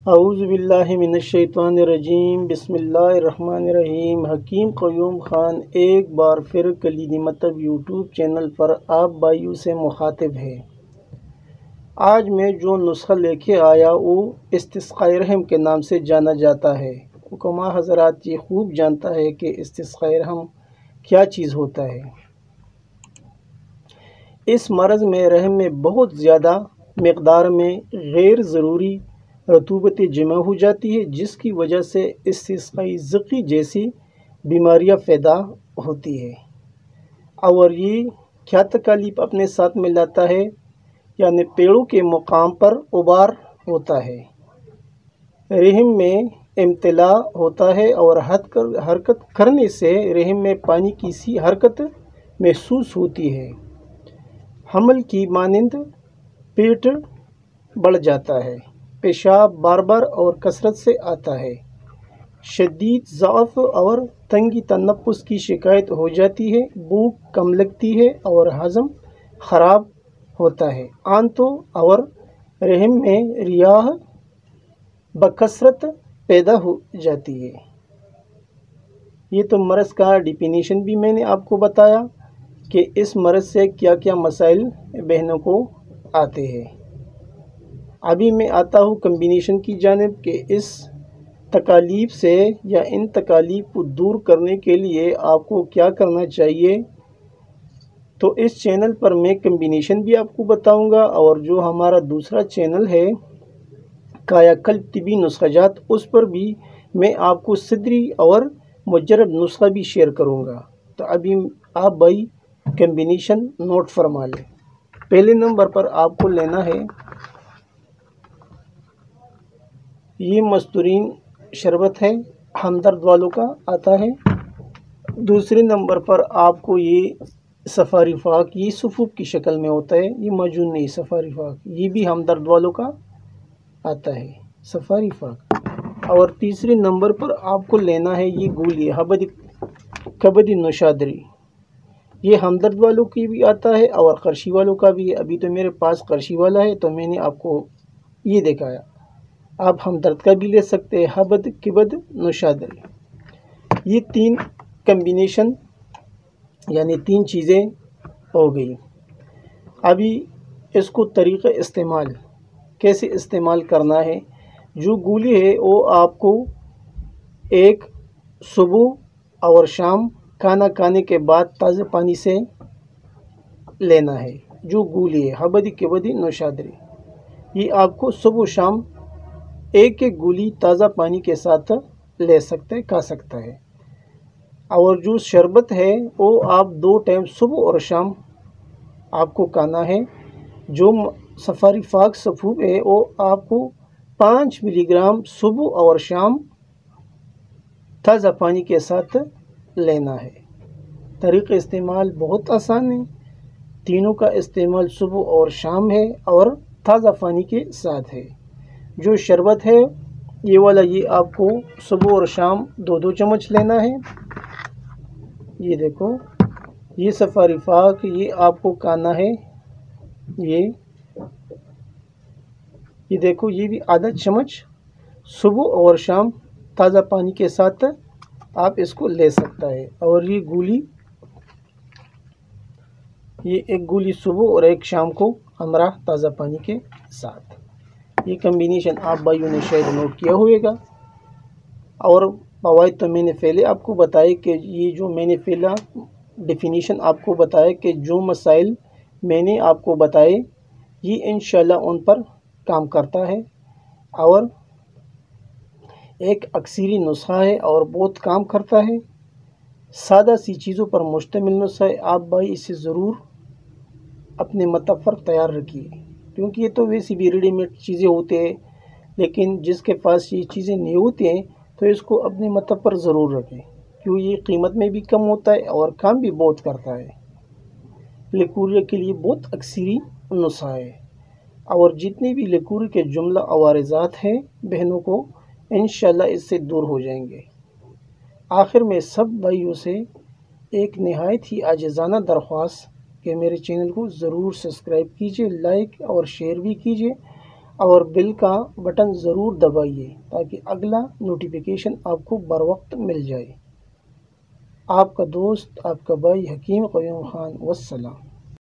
اعوذ باللہ من الشیطان الرجیم، بسم اللہ الرحمن الرحیم۔ حکیم قیوم خان ایک بار پھر کلید مطلب یوٹیوب چینل پر آپ بھائیوں سے مخاطب ہے۔ آج میں جو نسخہ لے کے آیا وہ استسقاء رحم کے نام سے جانا جاتا ہے۔ حکماء حضرات یہ خوب جانتا ہے کہ استسقاء رحم کیا چیز ہوتا ہے۔ اس مرض میں رحم میں بہت زیادہ مقدار میں غیر ضروری رطوبت جمع ہو جاتی ہے، جس کی وجہ سے استسقائی زکی جیسی بیماریاں پیدا ہوتی ہے۔ اور یہ کیا تکالیف اپنے ساتھ میں لاتا ہے، یعنی پیڑوں کے مقام پر غبار ہوتا ہے، رحم میں امتلاء ہوتا ہے اور حرکت کرنے سے رحم میں پانی کی سی حرکت محسوس ہوتی ہے، حمل کی مانند پیٹ بڑھ جاتا ہے، پیشاب بار بار اور کثرت سے آتا ہے، شدید ضعف اور تنگی تنفس کی شکایت ہو جاتی ہے، بھوک کم لگتی ہے اور ہضم خراب ہوتا ہے، آنتوں اور رحم میں ریاح بکثرت پیدا ہو جاتی ہے۔ یہ تو مرض کا ڈیفینیشن بھی میں نے آپ کو بتایا کہ اس مرض سے کیا کیا مسائل بہنوں کو آتے ہیں۔ ابھی میں آتا ہوں کمبینیشن کی جانب کہ اس تکالیف سے یا ان تکالیف کو دور کرنے کے لیے آپ کو کیا کرنا چاہیے۔ تو اس چینل پر میں کمبینیشن بھی آپ کو بتاؤں گا، اور جو ہمارا دوسرا چینل ہے کایا کلپ طبی نسخہ جات، اس پر بھی میں آپ کو صدری اور مجرب نسخہ بھی شیئر کروں گا۔ تو ابھی آپ بھائی کمبینیشن نوٹ فرما لیں۔ پہلے نمبر پر آپ کو لینا ہے یہ مستورین شربت ہے، ہمدرد والوں کا آتا ہے۔ دوسرے نمبر پر آپ کو یہ سفاری فاق، یہ صفوف کی شکل میں ہوتا ہے، یہ معجون نہیں، سفاری فاق یہ بھی ہمدرد والوں کا آتا ہے، سفاری فاق۔ اور تیسرے نمبر پر آپ کو لینا ہے یہ گولی کبدی نوشادری، یہ ہمدرد والوں کی بھی آتا ہے اور قرشی والوں کا بھی ہے۔ ابھی تو میرے پاس قرشی والا ہے تو میں نے آپ کو یہ دکھایا، آپ ہمدرد کا بھی لے سکتے ہیں، کبد نوشادری۔ یہ تین کمبینیشن یعنی تین چیزیں ہو گئی۔ ابھی اس کو طریقہ استعمال کیسے استعمال کرنا ہے۔ جو گولی ہے وہ آپ کو ایک صبح اور شام کھانا کھانے کے بعد تازہ پانی سے لینا ہے۔ جو گولی ہے کبدی نوشادری، یہ آپ کو صبح و شام ایک ایک گولی تازہ پانی کے ساتھ لے سکتے کھا سکتا ہے۔ اور جو شربت ہے وہ آپ 2 ٹائم صبح اور شام آپ کو کھانا ہے۔ جو سفاری فاق صفوف ہے وہ آپ کو 5 ملی گرام صبح اور شام تازہ پانی کے ساتھ لینا ہے۔ طریقہ استعمال بہت آسان ہے، تینوں کا استعمال صبح اور شام ہے اور تازہ پانی کے ساتھ ہے۔ جو شربت ہے یہ والا، یہ آپ کو صبح اور شام 2 چمچ لینا ہے۔ یہ دیکھو، یہ سفاری فاق، یہ آپ کو کھانا ہے، یہ دیکھو، یہ بھی آدھا چمچ صبح اور شام تازہ پانی کے ساتھ آپ اس کو لے سکتا ہے۔ اور یہ گولی، یہ ایک گولی صبح اور ایک شام کو ہمراہ تازہ پانی کے ساتھ۔ یہ کمبینیشن آپ بھائیوں نے شاید نوٹ کیا ہوئے گا۔ اور فوائد تو میں نے پہلے آپ کو بتایا کہ یہ جو میں نے پہلا ڈیفینیشن آپ کو بتایا کہ جو مسائل میں نے آپ کو بتائے یہ انشاءاللہ ان پر کام کرتا ہے، اور ایک اکثری نسخہ ہے اور بہت کام کرتا ہے، سادہ سی چیزوں پر مشتمل نسخہ ہے۔ آپ بھائی اسے ضرور اپنے مطلب پر تیار رکھیے، کیونکہ یہ تو ویسی بھی ریڈی میڈ چیزیں ہوتے ہیں، لیکن جس کے پاس یہ چیزیں نہیں ہوتی ہیں تو اس کو اپنے مطلب پر ضرور رکھیں، کیوں یہ قیمت میں بھی کم ہوتا ہے اور کام بھی بہت کرتا ہے۔ لیکوریا کے لیے بہت اکثری نسخہ ہے، اور جتنے بھی لیکوریا کے جملہ عوارضات ہیں بہنوں کو انشاءاللہ اس سے دور ہو جائیں گے۔ آخر میں سب بھائیوں سے ایک نہایت ہی عاجزانہ درخواست کہ میرے چینل کو ضرور سبسکرائب کیجئے، لائک اور شیئر بھی کیجئے، اور بیل کا بٹن ضرور دبائیے تاکہ اگلا نوٹیفیکیشن آپ کو بر وقت مل جائے۔ آپ کا دوست، آپ کا بھائی حکیم قیوم خان، والسلام۔